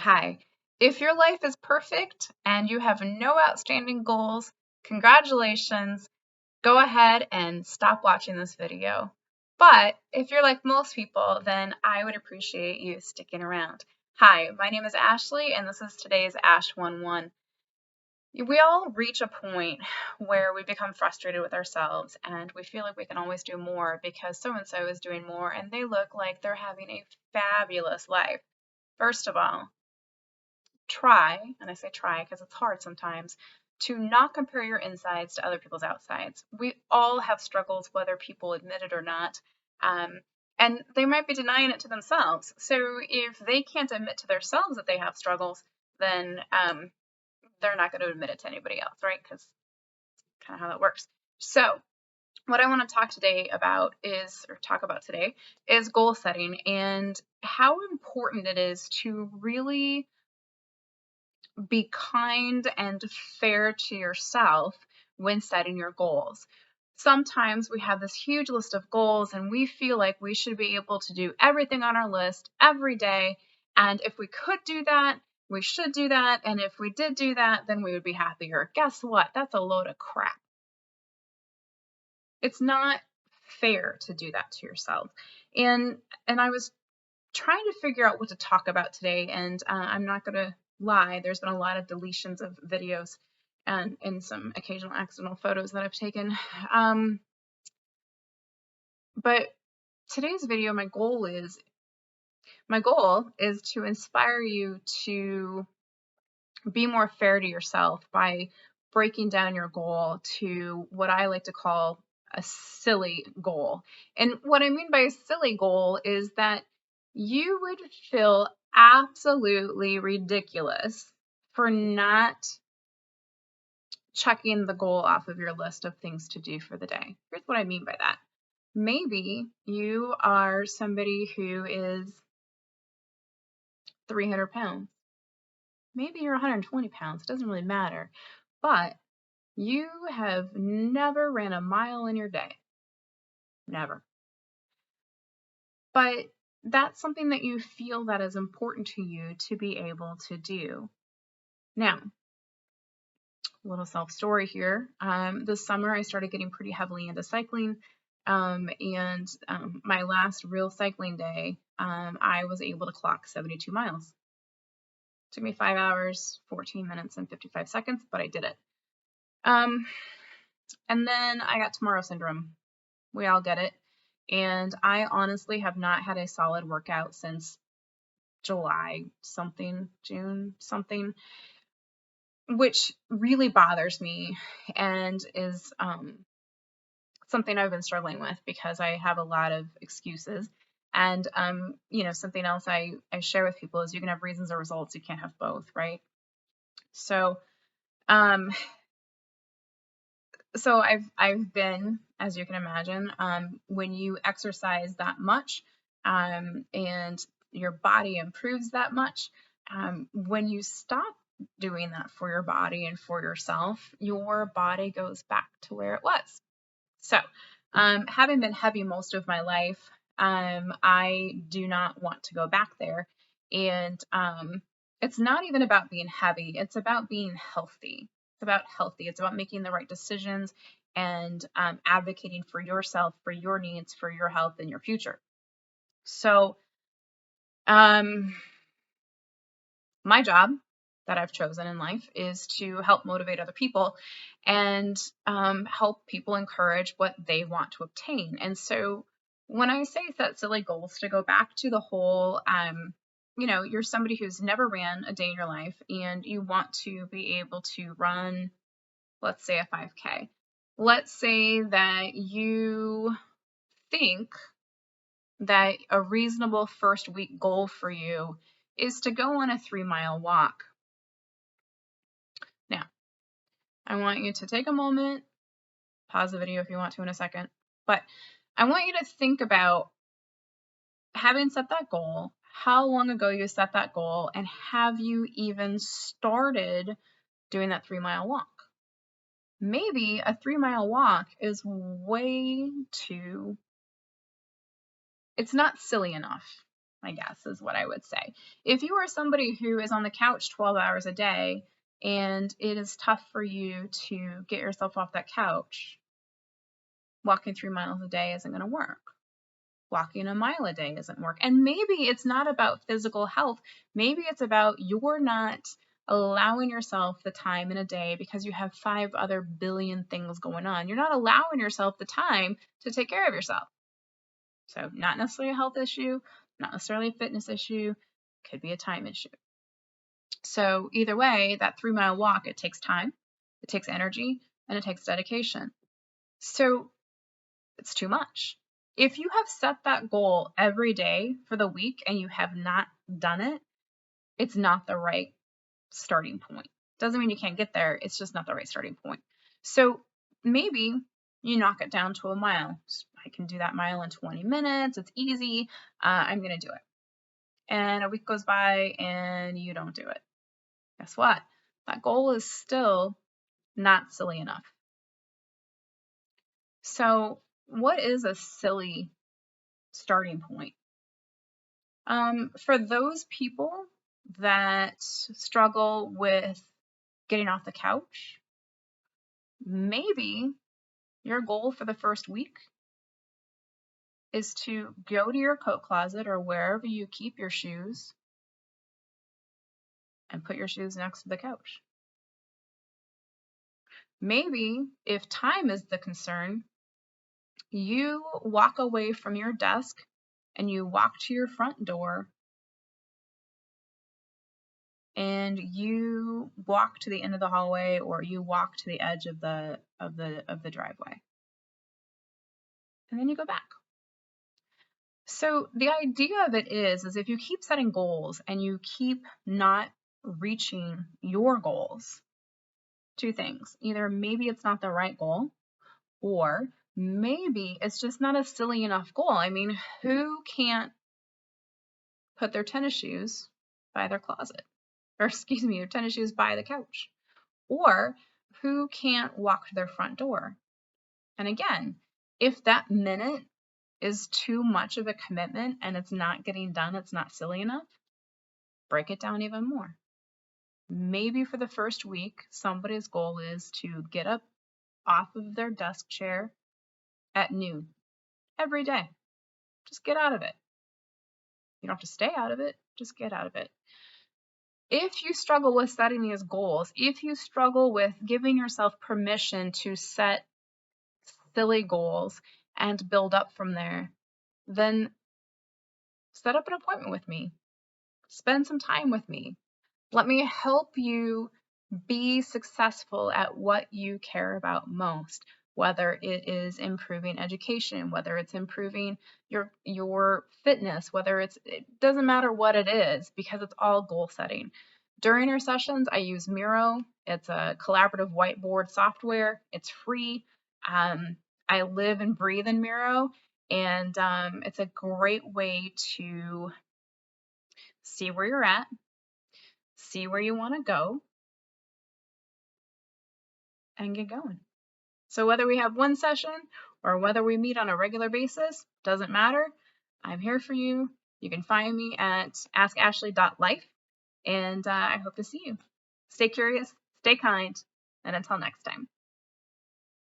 Hi. If your life is perfect and you have no outstanding goals, congratulations. Go ahead and stop watching this video. But if you're like most people, then I would appreciate you sticking around. Hi, my name is Ashley, and this is today's Ash 11. We all reach a point where we become frustrated with ourselves and we feel like we can always do more because so-and-so is doing more and they look like they're having a fabulous life. First of all, try, and I say try because it's hard sometimes, to not compare your insides to other people's outsides. We all have struggles, whether people admit it or not. And they might be denying it to themselves. So if they can't admit to themselves that they have struggles, then they're not going to admit it to anybody else, right? Because it's kind of how that works. So what I want to talk about today is goal setting and how important it is to really be kind and fair to yourself when setting your goals. Sometimes we have this huge list of goals and we feel like we should be able to do everything on our list every day. And if we could do that, we should do that. And if we did do that, then we would be happier. Guess what? That's a load of crap. It's not fair to do that to yourself. And I was trying to figure out what to talk about today, and I'm not going to lie, there's been a lot of deletions of videos and some occasional accidental photos that I've taken. But today's video, my goal is to inspire you to be more fair to yourself by breaking down your goal to what I like to call a silly goal. And what I mean by a silly goal is that you would feel absolutely ridiculous for not checking the goal off of your list of things to do for the day. Here's what I mean by that. Maybe you are somebody who is 300 pounds. Maybe you're 120 pounds. It doesn't really matter. But you have never ran a mile in your day. Never. But that's something that you feel that is important to you to be able to do. Now, a little self-story here. This summer, I started getting pretty heavily into cycling. And my last real cycling day, I was able to clock 72 miles. It took me 5 hours, 14 minutes, and 55 seconds, but I did it. And then I got tomorrow syndrome. We all get it. And I honestly have not had a solid workout since July something, June something, which really bothers me and is something I've been struggling with because I have a lot of excuses. And, something else I share with people is you can have reasons or results. You can't have both, right? So, I've been, as you can imagine, when you exercise that much, and your body improves that much, when you stop doing that for your body and for yourself, your body goes back to where it was. So, having been heavy most of my life, I do not want to go back there. And it's not even about being heavy. It's about being healthy. It's about making the right decisions and advocating for yourself, for your needs, for your health and your future. So, my job that I've chosen in life is to help motivate other people and help people encourage what they want to obtain. And so when I say set silly goals, to go back to the whole, you're somebody who's never ran a day in your life and you want to be able to run, let's say, a 5K. Let's say that you think that a reasonable first week goal for you is to go on a 3-mile walk. Now, I want you to take a moment, pause the video if you want to in a second, but I want you to think about having set that goal, how long ago you set that goal, and have you even started doing that 3-mile walk? Maybe a 3-mile walk is way too, it's not silly enough. I guess is what I would say. If you are somebody who is on the couch 12 hours a day and it is tough for you to get yourself off that couch, walking 3 miles a day isn't going to work. Walking a mile a day doesn't work. And maybe it's not about physical health. Maybe it's about you're not allowing yourself the time in a day because you have 5 other billion things going on. You're not allowing yourself the time to take care of yourself. So not necessarily a health issue, not necessarily a fitness issue, could be a time issue. So either way, that 3-mile walk, it takes time, it takes energy, and it takes dedication. So it's too much. If you have set that goal every day for the week and you have not done it, it's not the right starting point. Doesn't mean you can't get there. It's just not the right starting point. So maybe you knock it down to a mile. I can do that mile in 20 minutes. It's easy. I'm going to do it. And a week goes by and you don't do it. Guess what? That goal is still not silly enough. So what is a silly starting point? For those people that struggle with getting off the couch, maybe your goal for the first week is to go to your coat closet or wherever you keep your shoes and put your shoes next to the couch. Maybe if time is the concern, you walk away from your desk and you walk to your front door and you walk to the end of the hallway or you walk to the edge of the driveway. And then you go back. So the idea of it is if you keep setting goals and you keep not reaching your goals, 2 things. Either maybe it's not the right goal, or maybe it's just not a silly enough goal. I mean, who can't put their tennis shoes by their closet? Or excuse me, their tennis shoes by the couch? Or who can't walk to their front door? And again, if that minute is too much of a commitment and it's not getting done, it's not silly enough, break it down even more. Maybe for the first week, somebody's goal is to get up off of their desk chair at noon every day. Just get out of it. You don't have to stay out of it, just get out of it. If you struggle with setting these goals, if you struggle with giving yourself permission to set silly goals and build up from there, then set up an appointment with me. Spend some time with me. Let me help you be successful at what you care about most, whether it is improving education, whether it's improving your fitness, it doesn't matter what it is, because it's all goal setting. During our sessions, I use Miro. It's a collaborative whiteboard software. It's free. I live and breathe in Miro, and it's a great way to see where you're at, see where you want to go, and get going. So whether we have one session or whether we meet on a regular basis, doesn't matter. I'm here for you. You can find me at askashley.life, and I hope to see you. Stay curious, stay kind, and until next time.